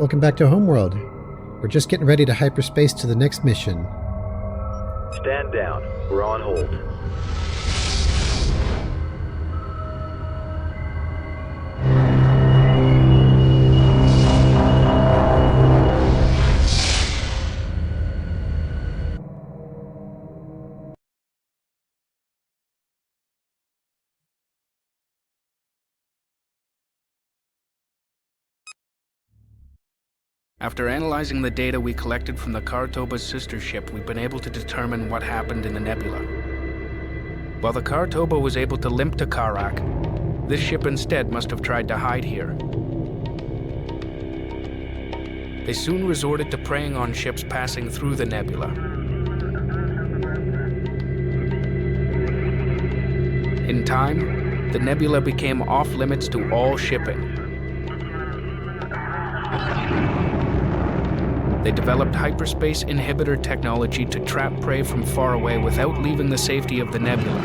Welcome back to Homeworld. We're just getting ready to hyperspace to the next mission. Stand down. We're on hold. After analyzing the data we collected from the Kartoba's sister ship, we've been able to determine what happened in the nebula. While the Kartoba was able to limp to Karak, this ship instead must have tried to hide here. They soon resorted to preying on ships passing through the nebula. In time, the nebula became off-limits to all shipping. They developed hyperspace inhibitor technology to trap prey from far away without leaving the safety of the nebula.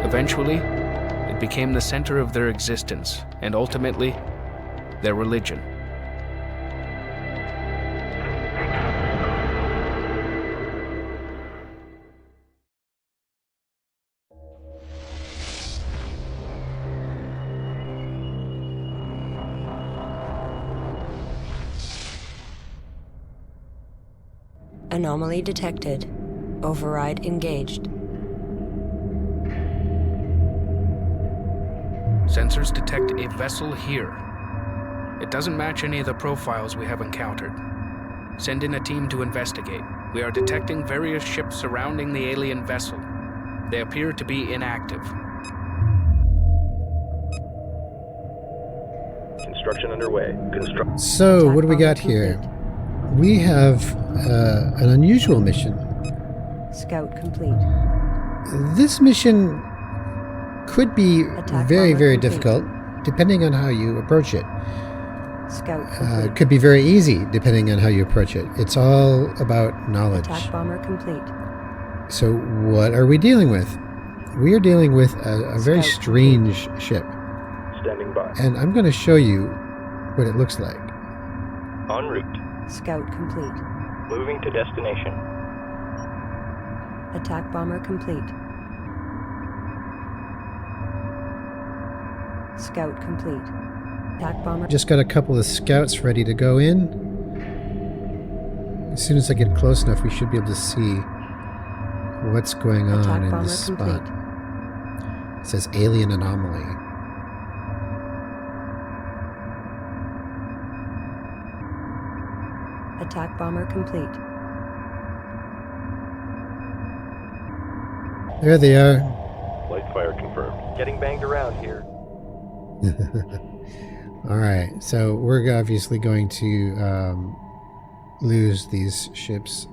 Eventually, it became the center of their existence, and ultimately, their religion. Anomaly detected. Override engaged. Sensors detect a vessel here. It doesn't match any of the profiles we have encountered. Send in a team to investigate. We are detecting various ships surrounding the alien vessel. They appear to be inactive. Construction underway. So, what do we got here? We have an unusual mission. Scout complete. This mission could be very, very complete. difficult, depending on how you approach it. Scout complete. It could be very easy, depending on how you approach it. It's all about knowledge. Attack bomber complete. So, what are we dealing with? We are dealing with a very strange ship. Standing by. And I'm going to show you what it looks like. En route. Scout complete. Moving to destination. Attack bomber complete. Scout complete. Attack bomber. Just got a couple of scouts ready to go in. As soon as I get close enough, we should be able to see what's going on Attack in bomber this spot. complete. It says alien anomaly. Attack bomber complete. There they are. Light fire confirmed. Getting banged around here. All right, so we're obviously going to lose these ships.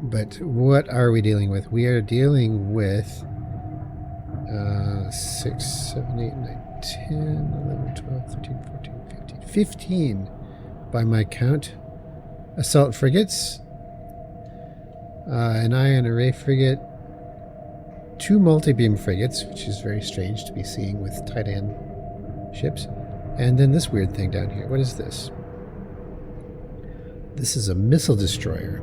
But what are we dealing with? We are dealing with 6, 7, 8, 9, 10, 11, 12, 13, 14, 15. 15 by my count. Assault frigates. An ion array frigate. 2 multi-beam frigates, which is very strange to be seeing with Titan ships. And then this weird thing down here. What is this? This is a missile destroyer.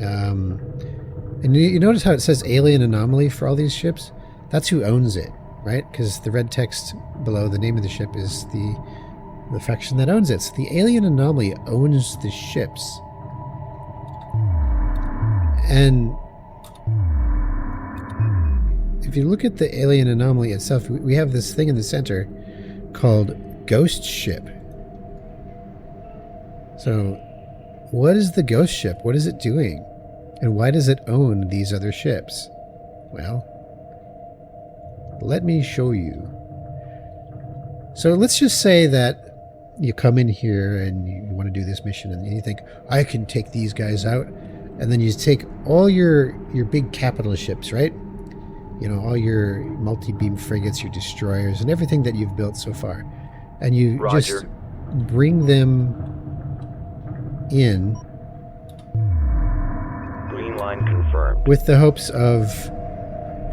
And you notice how it says alien anomaly for all these ships? That's who owns it, right? Because the red text below the name of the ship is the faction that owns it. So the alien anomaly owns the ships. And if you look at the alien anomaly itself, we have this thing in the center called Ghost Ship. So what is the Ghost Ship? What is it doing? And why does it own these other ships? Well, let me show you. So let's just say that you come in here and you want to do this mission and you think, I can take these guys out. And then you take all your big capital ships, right? You know, all your multi-beam frigates, your destroyers, and everything that you've built so far. And you Roger. just bring them in. Green line line confirmed. with the hopes of,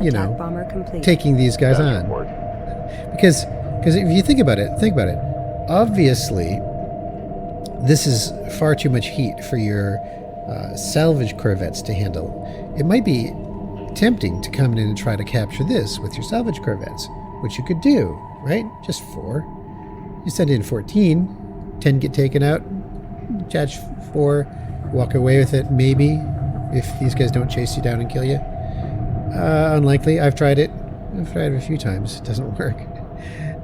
you Attack know, bomber complete. taking these guys Status on. report. Because if you think about it, obviously, this is far too much heat for your salvage corvettes to handle. It might be tempting to come in and try to capture this with your salvage corvettes, which you could do, right? Just 4. You send in 14, 10 get taken out, catch 4, walk away with it, maybe, if these guys don't chase you down and kill you. Unlikely. I've tried it a few times. It doesn't work.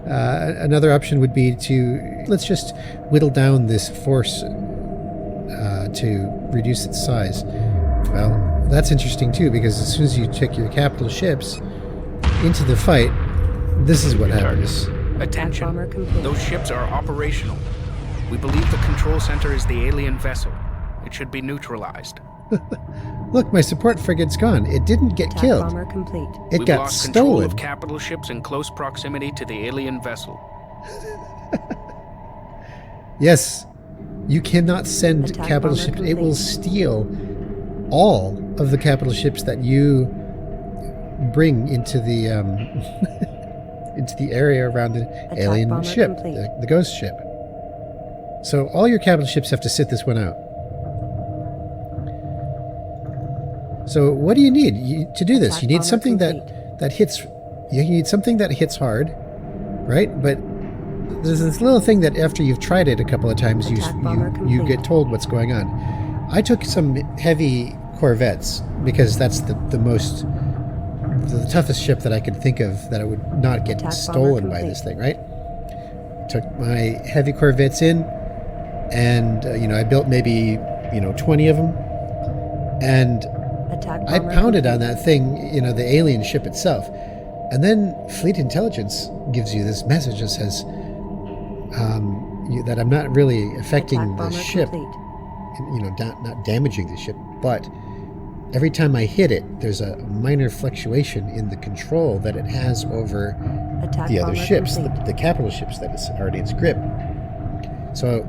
Another option would be to, let's just whittle down this force to reduce its size. Well, that's interesting too, because as soon as you check your capital ships into the fight, this is what happens. Attention. bomber complete. Those ships are operational. We believe the control center is the alien vessel. It should be neutralized. Look, my support frigate's gone. It didn't get Attack killed. bomber complete. It We've got lost control stolen. of capital ships in close proximity to the alien vessel. Yes, you cannot send Attack capital bomber ships. It complete. will steal all of the capital ships that you bring into the into the area around the alien bomber ship, complete. the ghost ship. So all your capital ships have to sit this one out. So what do you need to do this? Attack You need bomber something complete. that hits. You need something that hits hard, right? But there's this little thing that after you've tried it a couple of times, Attack bomber you complete. get told what's going on. I took some heavy corvettes because that's the toughest ship that I could think of that I would not get Attack bomber stolen by complete. this thing, right? Took my heavy corvettes in, and I built maybe 20 of them, and Attack I bomber pounded complete. on that thing, the alien ship itself. And then Fleet Intelligence gives you this message that says that I'm not really affecting Attack the bomber ship, complete. not damaging the ship, but every time I hit it, there's a minor fluctuation in the control that it has over Attack the other bomber ships, complete. the capital ships that it's already in its grip. So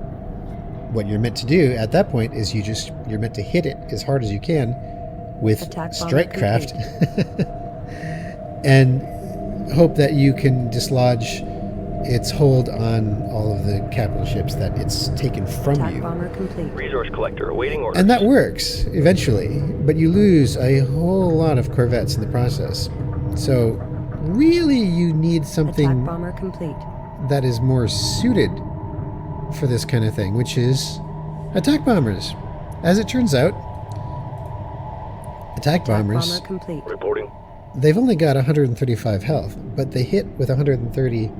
what you're meant to do at that point is you're meant to hit it as hard as you can with Attack bomber strike craft and hope that you can dislodge its hold on all of the capital ships that it's taken from Attack you. bomber complete. Resource collector awaiting orders. And that works eventually, but you lose a whole lot of corvettes in the process. So really you need Attack something bomber complete. that is more suited for this kind of thing, which is attack bombers. As it turns out, attack Attack bombers, bomber complete. Reporting. they've only got 135 health, but they hit with 130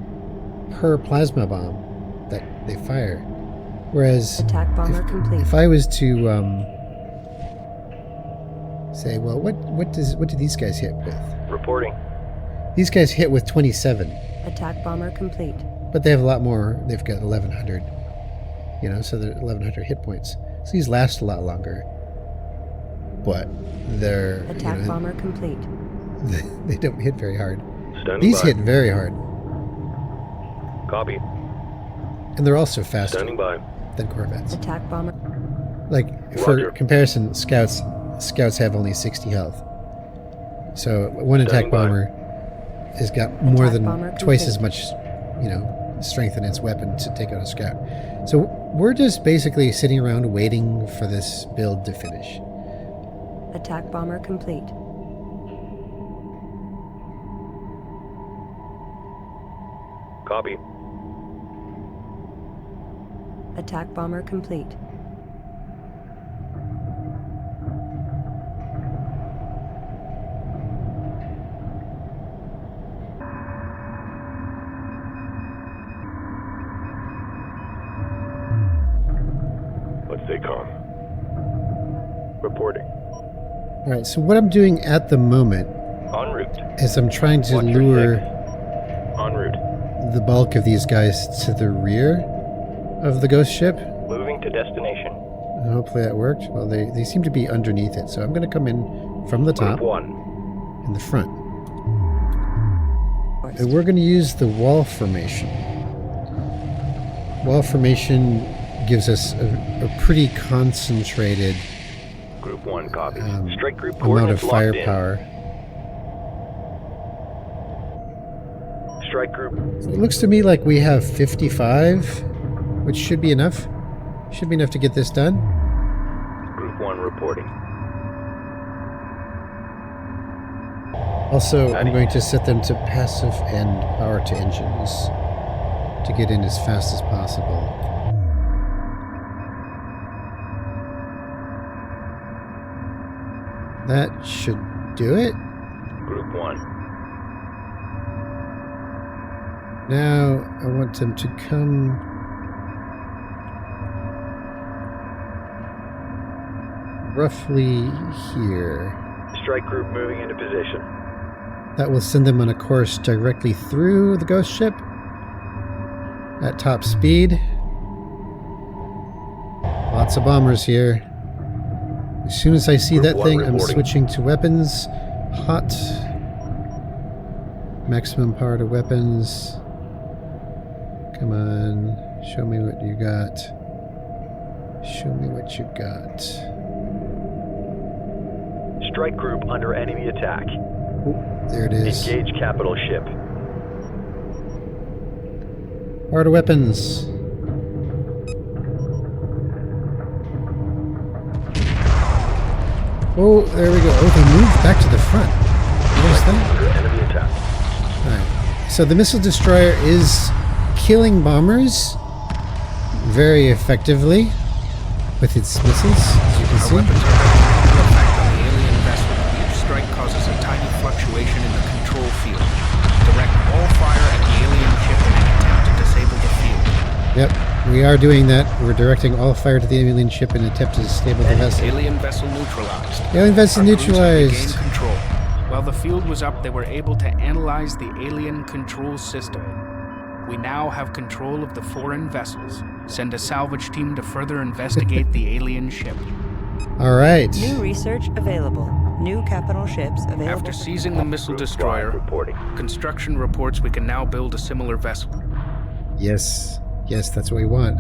per plasma bomb that they fire. Whereas Attack bomber complete. if I was to say, well, what do these guys hit with? Reporting. These guys hit with 27, Attack bomber complete. but they have a lot more. They've got 1,100, so they're 1,100 hit points. So these last a lot longer, but they're Attack bomber complete. they don't hit very hard. Standing These by. hit very hard, Copy. and they're also faster Standing by. than corvettes. Attack bomber. Like for Roger. comparison, scouts have only 60 health. So one attack Standing by. bomber has got more Attack than bomber twice as complete. much, strength in its weapon to take out a scout. So we're just basically sitting around waiting for this build to finish. Attack bomber complete. Copy. Attack bomber complete. Let's stay calm. Reporting. All right. So what I'm doing at the moment En route. is I'm trying to Watch your lure six. En route. the bulk of these guys to the rear of the ghost ship. Moving to destination. And hopefully that worked. Well, they seem to be underneath it, so I'm going to come in from the top Move 1. in the front. And we're going to use the wall formation. Wall formation gives us a pretty concentrated Group 1 copies. Strike group amount of coordinates locked in. firepower. Strike group. So it looks to me like we have 55, which should be enough. Should be enough to get this done. Group 1 reporting. Also, I'm going to set them to passive and power to engines to get in as fast as possible. That should do it. Group 1. Now, I want them to come roughly here. Strike group moving into position. That will send them on a course directly through the ghost ship at top speed. Lots of bombers here. As soon as I see Group that one thing, I'm reporting. switching to weapons. Hot. Maximum power to weapons. Come on. Show me what you got. Show me what you got. Strike group under enemy attack. Oh, there it is. Engage capital ship. Power to weapons. Oh, there we go. Oh, they moved back to the front. Notice that? Under enemy attack. Alright. So the missile destroyer is killing bombers very effectively with its missiles, as you can Our see. weapons are having little effect on the alien vessel. Each strike causes a tiny fluctuation in the control field. Direct all fire at the alien ship in an attempt to disable the field. Yep, we are doing that. We're directing all fire to the alien ship in an attempt to disable the vessel. Alien vessel neutralized. Alien vessel Our crews have neutralized. regained control. While the field was up, they were able to analyze the alien control system. We now have control of the foreign vessels. Send a salvage team to further investigate the alien ship. Alright. New research available. New capital ships available. After seizing the missile Group destroyer, 5 reporting. construction reports we can now build a similar vessel. Yes. Yes, that's what we want.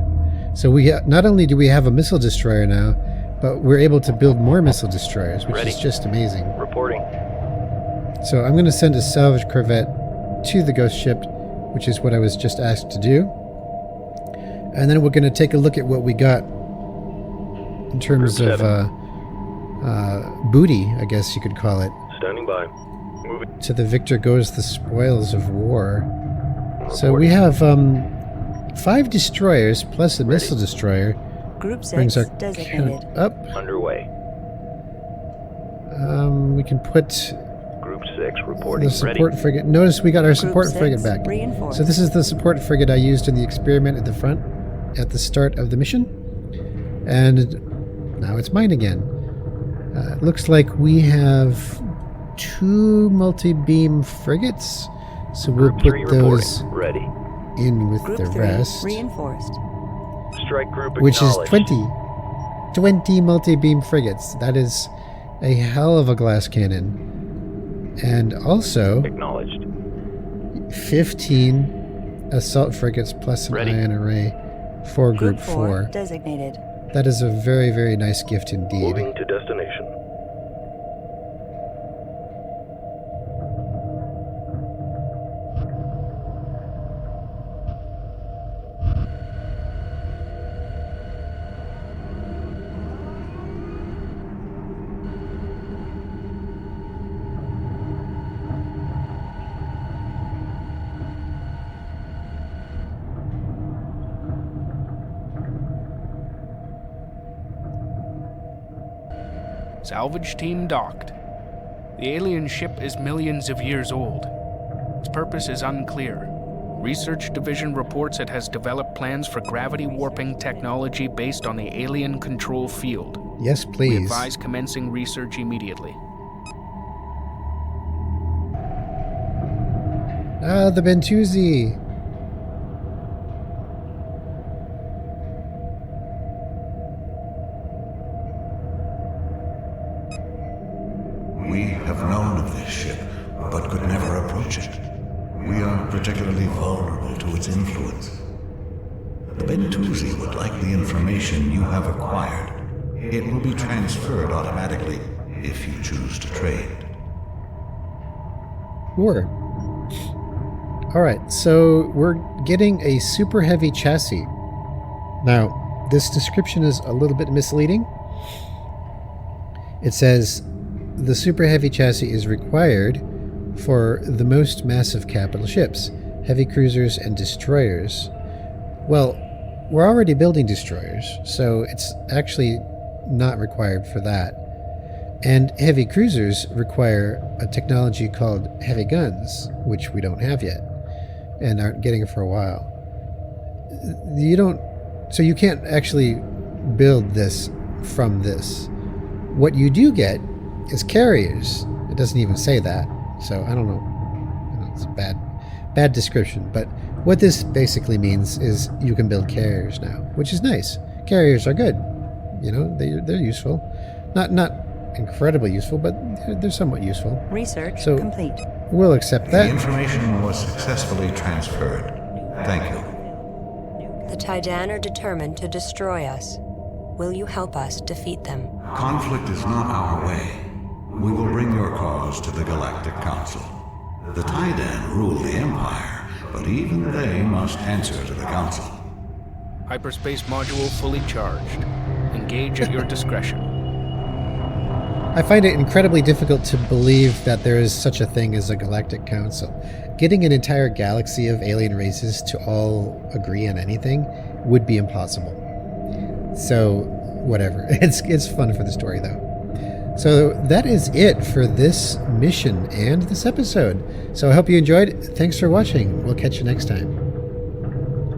So we not only do we have a missile destroyer now, but we're able to build more missile destroyers, which Ready. is just amazing. Reporting. So I'm going to send a salvage corvette to the ghost ship, which is what I was just asked to do. And then we're going to take a look at what we got in terms Group of booty, I guess you could call it. Standing by. Moving. To the victor goes the spoils of war. So Reporting. we have 5 destroyers plus a missile destroyer. Group 6 Brings our designated. count up. Underway. We can put Group 6 reporting. the support frigate. Notice we got our Group support 6 frigate back. reinforced. So this is the support frigate I used in the experiment at the front at the start of the mission. And now it's mine again. It looks like we have 2 multi-beam frigates. So we'll Group put 3 those reporting. Ready. in with Group the 3 rest. reinforced. Strike group Which is acknowledged. 20 multi-beam frigates. That is a hell of a glass cannon. And also Acknowledged. 15 assault frigates plus an Ready. ion array for Group 4 4. designated. That is a very, very nice gift indeed. Moving to destination. Salvage team docked. The alien ship is millions of years old. Its purpose is unclear. Research Division reports it has developed plans for gravity warping technology based on the alien control field. Yes, We please. advise commencing research immediately. Ah, the Bentusi. We have known of this ship, but could never approach it. We are particularly vulnerable to its influence. The Bentusi would like the information you have acquired It will be transferred automatically if you choose to trade. Word. Alright, so we're getting a super heavy chassis. Now, this description is a little bit misleading. It says the super heavy chassis is required for the most massive capital ships, heavy cruisers and destroyers. Well, we're already building destroyers, so it's actually not required for that. And heavy cruisers require a technology called heavy guns, which we don't have yet and aren't getting for a while. So you can't actually build this from this. What you do get is carriers. It doesn't even say that, so I don't know. It's a bad description, but what this basically means is you can build carriers now, which is nice. Carriers are good. You know, they're useful. Not incredibly useful, but they're somewhat useful. Research So- complete. We'll accept The that. information was successfully transferred. Thank you. The Taidan are determined to destroy us. Will you help us defeat them? Conflict is not our way. We will bring your cause to the Galactic Council. The Taidan rule the Empire, but even they must answer to the Council. Hyperspace module fully charged. Engage at your discretion. I find it incredibly difficult to believe that there is such a thing as a galactic council. Getting an entire galaxy of alien races to all agree on anything would be impossible. So, whatever. It's fun for the story, though. So that is it for this mission and this episode. So I hope you enjoyed. Thanks for watching. We'll catch you next time.